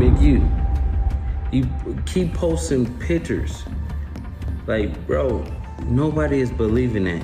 Big you keep posting pictures. Like, bro, nobody is believing that.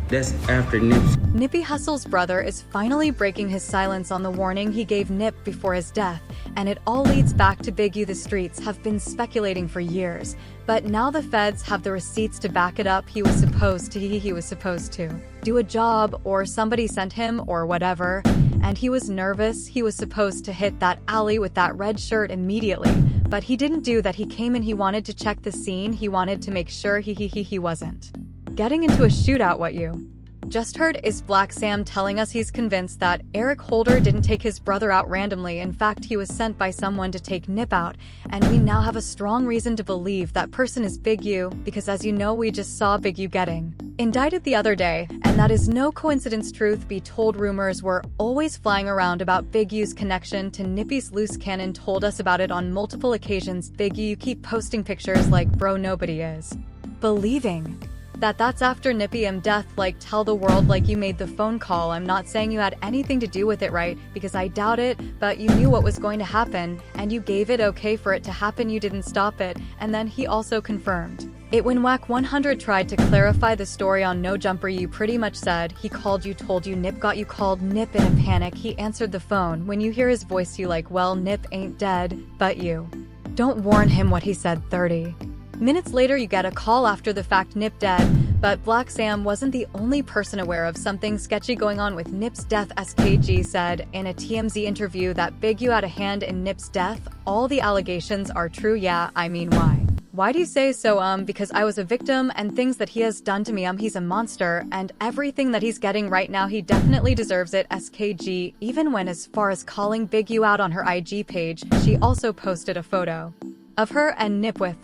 That's after Nipsey. Nipsey Hussle's brother is finally breaking his silence on the warning he gave Nip before his death, and it all leads back to Big U. The streets have been speculating for years, but now the feds have the receipts to back it up. He was supposed to do a job, or somebody sent him, or whatever, and he was nervous. He was supposed to hit that alley with that red shirt immediately, but he didn't do that. He came and he wanted to check the scene. He wanted to make sure he wasn't getting into a shootout. What you just heard is Black Sam telling us he's convinced that Eric Holder didn't take his brother out randomly. In fact, he was sent by someone to take Nip out, and we now have a strong reason to believe that person is Big U, because as you know, we just saw Big U getting indicted the other day, and that is no coincidence. Truth be told, rumors were always flying around about Big U's connection to Nippy's loose cannon. Told us about it on multiple occasions. Big U, you keep posting pictures like, bro, nobody is believing that's after Nippy death. Like, tell the world like you made the phone call. I'm not saying you had anything to do with it, right? Because I doubt it, but you knew what was going to happen, and you gave it okay for it to happen. You didn't stop it. And then he also confirmed it when Whack 100 tried to clarify the story on No Jumper. You pretty much said he called you, told you Nip got you. Called Nip in a panic. He answered the phone. When you hear his voice, you like, well, Nip ain't dead, but you don't warn him what he said. 30 minutes later, you get a call after the fact, Nip dead. But Black Sam wasn't the only person aware of something sketchy going on with Nip's death. SKG said in a TMZ interview that Big U had a hand in Nip's death. All the allegations are true. Yeah, I mean, why? Why do you say so? Because I was a victim, and things that he has done to me, he's a monster, and everything that he's getting right now, he definitely deserves it. SKG even went as far as calling Big U out on her IG page. She also posted a photo of her and Nip with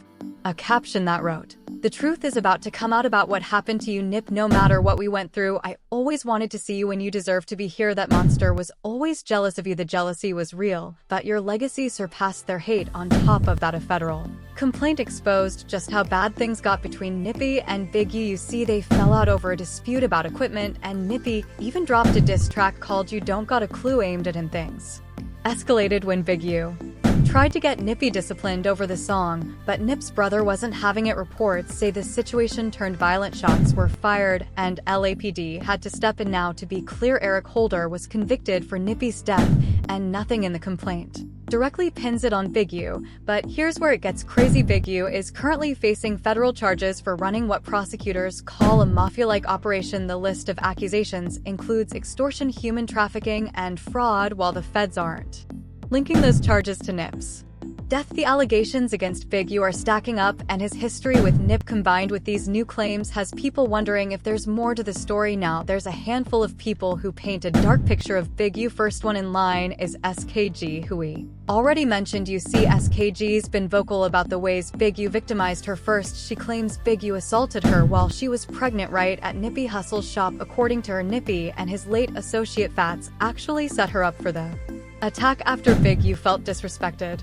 a caption that wrote, "The truth is about to come out about what happened to you, Nip. No matter what we went through, I always wanted to see you when you deserve to be here. That monster was always jealous of you. The jealousy was real, but your legacy surpassed their hate. On top of that, a federal complaint exposed just how bad things got between Nippy and Big U. You see, they fell out over a dispute about equipment, and Nippy even dropped a diss track called You Don't Got a Clue aimed at him. Things escalated when Big U tried to get Nippy disciplined over the song, but Nip's brother wasn't having it. Reports say the situation turned violent. Shots were fired, and LAPD had to step in. Now, to be clear, Eric Holder was convicted for Nippy's death, and nothing in the complaint directly pins it on Big U. But here's where it gets crazy. Big U is currently facing federal charges for running what prosecutors call a mafia-like operation. The list of accusations includes extortion, human trafficking, and fraud, while the feds aren't linking those charges to Nip's death. The allegations against Big U are stacking up, and his history with Nip combined with these new claims has people wondering if there's more to the story. Now, there's a handful of people who paint a dark picture of Big U. First one in line is SKG, who we already mentioned. You see, SKG's been vocal about the ways Big U victimized her. First, she claims Big U assaulted her while she was pregnant right at Nipsey Hussle's shop. According to her, Nippy and his late associate Fats actually set her up for the attack after Big U felt disrespected.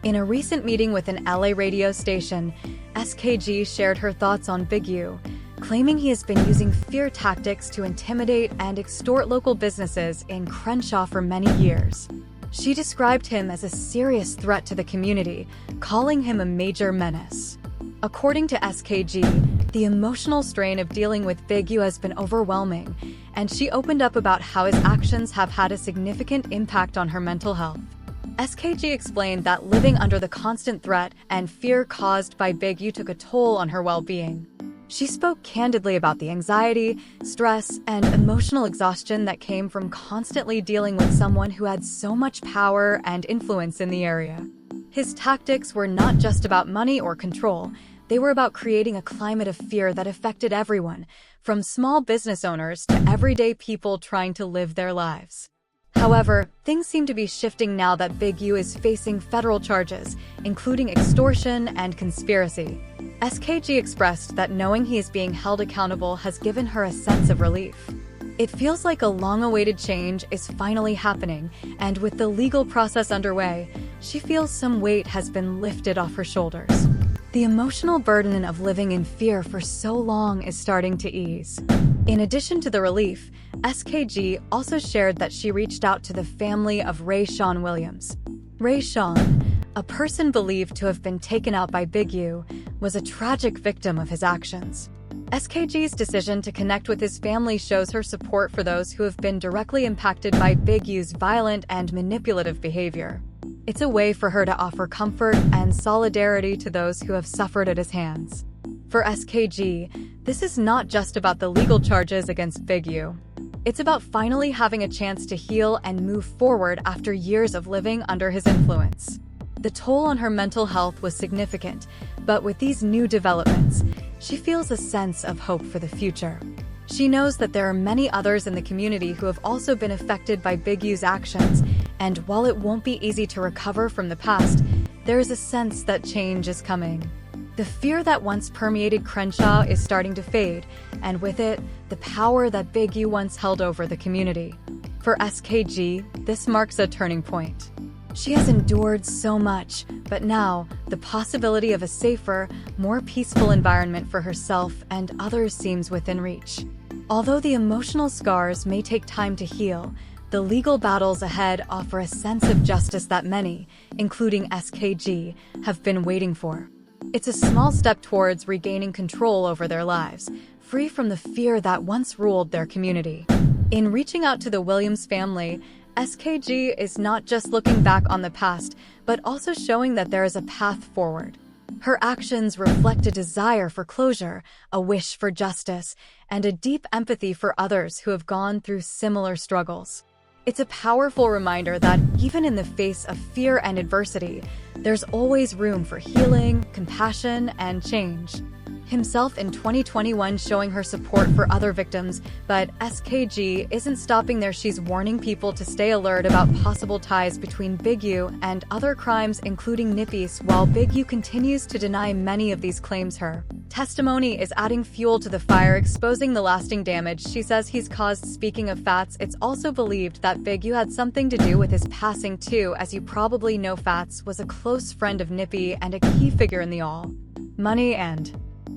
In a recent meeting with an LA radio station, SKG shared her thoughts on Big U, claiming he has been using fear tactics to intimidate and extort local businesses in Crenshaw for many years. She described him as a serious threat to the community, calling him a major menace. According to SKG, the emotional strain of dealing with Big U has been overwhelming, and she opened up about how his actions have had a significant impact on her mental health. SKG explained that living under the constant threat and fear caused by Big U took a toll on her well-being. She spoke candidly about the anxiety, stress, and emotional exhaustion that came from constantly dealing with someone who had so much power and influence in the area. His tactics were not just about money or control. They were about creating a climate of fear that affected everyone, from small business owners to everyday people trying to live their lives. However, things seem to be shifting now that Big U is facing federal charges, including extortion and conspiracy. SKG expressed that knowing he is being held accountable has given her a sense of relief. It feels like a long-awaited change is finally happening, and with the legal process underway, she feels some weight has been lifted off her shoulders. The emotional burden of living in fear for so long is starting to ease. In addition to the relief, SKG also shared that she reached out to the family of Ray Sean Williams. Ray Sean, a person believed to have been taken out by Big U, was a tragic victim of his actions. SKG's decision to connect with his family shows her support for those who have been directly impacted by Big U's violent and manipulative behavior. It's a way for her to offer comfort and solidarity to those who have suffered at his hands. For SKG, this is not just about the legal charges against Big U. It's about finally having a chance to heal and move forward after years of living under his influence. The toll on her mental health was significant, but with these new developments, she feels a sense of hope for the future. She knows that there are many others in the community who have also been affected by Big U's actions, and while it won't be easy to recover from the past, there is a sense that change is coming. The fear that once permeated Crenshaw is starting to fade, and with it, the power that Big U once held over the community. For SKG, this marks a turning point. She has endured so much, but now, the possibility of a safer, more peaceful environment for herself and others seems within reach. Although the emotional scars may take time to heal, the legal battles ahead offer a sense of justice that many, including SKG, have been waiting for. It's a small step towards regaining control over their lives, free from the fear that once ruled their community. In reaching out to the Williams family, SKG is not just looking back on the past, but also showing that there is a path forward. Her actions reflect a desire for closure, a wish for justice, and a deep empathy for others who have gone through similar struggles. It's a powerful reminder that even in the face of fear and adversity, there's always room for healing, compassion, and change. Himself in 2021 showing her support for other victims, but SKG isn't stopping there. She's warning people to stay alert about possible ties between Big U and other crimes, including Nipsey, while Big U continues to deny many of these claims. Her testimony is adding fuel to the fire, exposing the lasting damage she says he's caused. Speaking of Fats, it's also believed that Big U had something to do with his passing too. As you probably know, Fats was a close friend of Nipsey and a key figure in the All Money and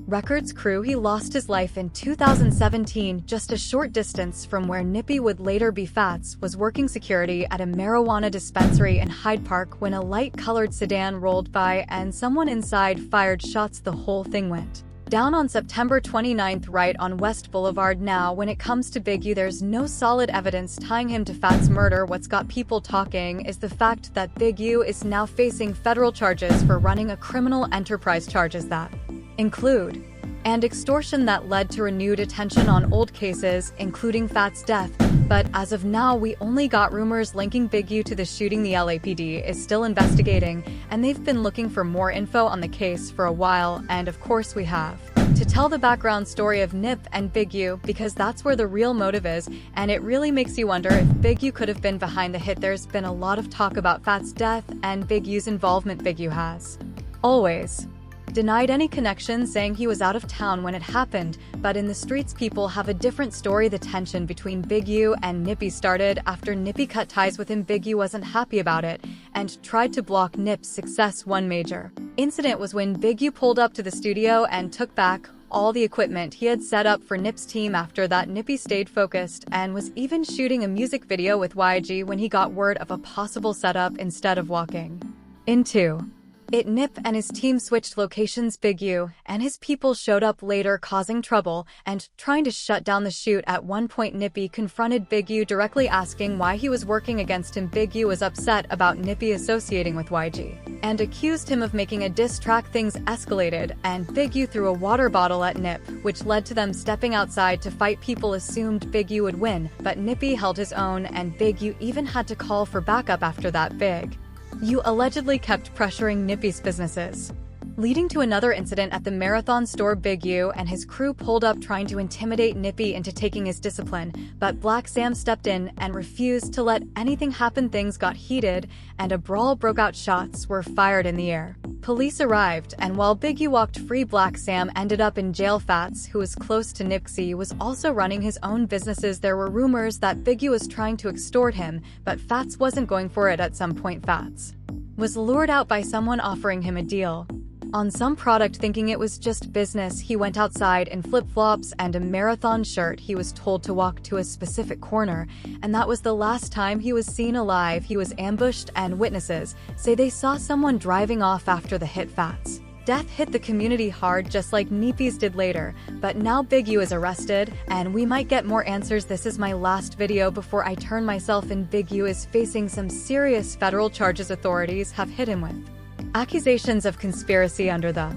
Records crew. He lost his life in 2017, just a short distance from where Nipsey would later be. Fats was working security at a marijuana dispensary in Hyde Park when a light-colored sedan rolled by and someone inside fired shots. The whole thing went down on September 29th right on West Boulevard. Now, when it comes to Big U, there's no solid evidence tying him to Fats' murder. What's got people talking is the fact that Big U is now facing federal charges for running a criminal enterprise, charges that include and extortion that led to renewed attention on old cases, including Fats' death. But as of now, we only got rumors linking Big U to the shooting. The LAPD is still investigating, and they've been looking for more info on the case for a while, and of course we have to tell the background story of Nip and Big U, because that's where the real motive is, and it really makes you wonder if Big U could have been behind the hit. There's been a lot of talk about Fats' death and Big U's involvement. Big U has always denied any connection, saying he was out of town when it happened, but in the streets people have a different story. The tension between Big U and Nipsey started after Nipsey cut ties with him. Big U wasn't happy about it and tried to block Nip's success. One major incident was when Big U pulled up to the studio and took back all the equipment he had set up for Nip's team. After that, Nipsey stayed focused and was even shooting a music video with YG when he got word of a possible setup. Instead of walking into it, Nip and his team switched locations. Big U and his people showed up later, causing trouble and trying to shut down the shoot. At one point, Nipsey confronted Big U directly, asking why he was working against him. Big U was upset about Nipsey associating with YG and accused him of making a diss track. Things escalated, and Big U threw a water bottle at Nip, which led to them stepping outside to fight. People assumed Big U would win, but Nipsey held his own, and Big U even had to call for backup after that. Big U allegedly kept pressuring Nipsey's businesses, leading to another incident at the Marathon store. Big U and his crew pulled up trying to intimidate Nipsey into taking his discipline, but Black Sam stepped in and refused to let anything happen. Things got heated, and a brawl broke out. Shots were fired in the air. Police arrived, and while Big U walked free, Black Sam ended up in jail. Fats, who was close to Nipsey, was also running his own businesses. There were rumors that Big U was trying to extort him, but Fats wasn't going for it. At some point, Fats was lured out by someone offering him a deal. on some product thinking it was just business. He went outside in flip-flops and a marathon shirt. He was told to walk to a specific corner, and that was the last time he was seen alive. He was ambushed, and witnesses say they saw someone driving off after the hit Fats. Death hit the community hard, just like Nipsey's did later, but now Big U is arrested, and we might get more answers. This is my last video before I turn myself in. Big U is facing some serious federal charges authorities have hit him with. Accusations of conspiracy under the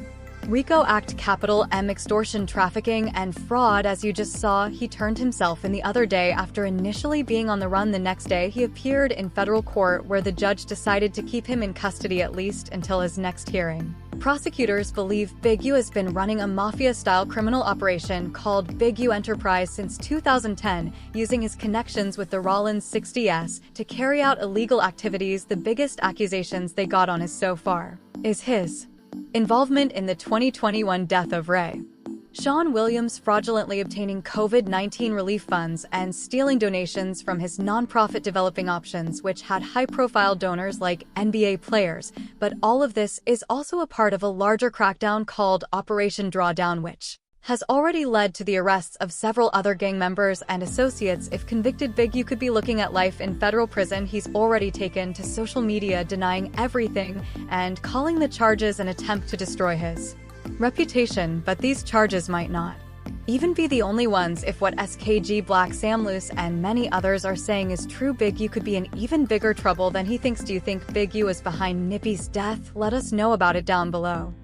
RICO Act, capital M, extortion, trafficking, and fraud. As you just saw, he turned himself in the other day after initially being on the run. The next day, he appeared in federal court where the judge decided to keep him in custody at least until his next hearing. Prosecutors believe Big U has been running a mafia-style criminal operation called Big U Enterprise since 2010, using his connections with the Rollins 60s to carry out illegal activities. The biggest accusations they got on is so far is his involvement in the 2021 death of Ray Sean Williams, fraudulently obtaining COVID-19 relief funds and stealing donations from his nonprofit Developing Options, which had high-profile donors like NBA players. But all of this is also a part of a larger crackdown called Operation Drawdown, which has already led to the arrests of several other gang members and associates. If convicted, Big U could be looking at life in federal prison. He's already taken to social media denying everything and calling the charges an attempt to destroy his reputation, but these charges might not even be the only ones. If what SKG Black, Sam Luce, and many others are saying is true, Big U could be in even bigger trouble than he thinks. Do you think Big U is behind Nippy's death? Let us know about it down below.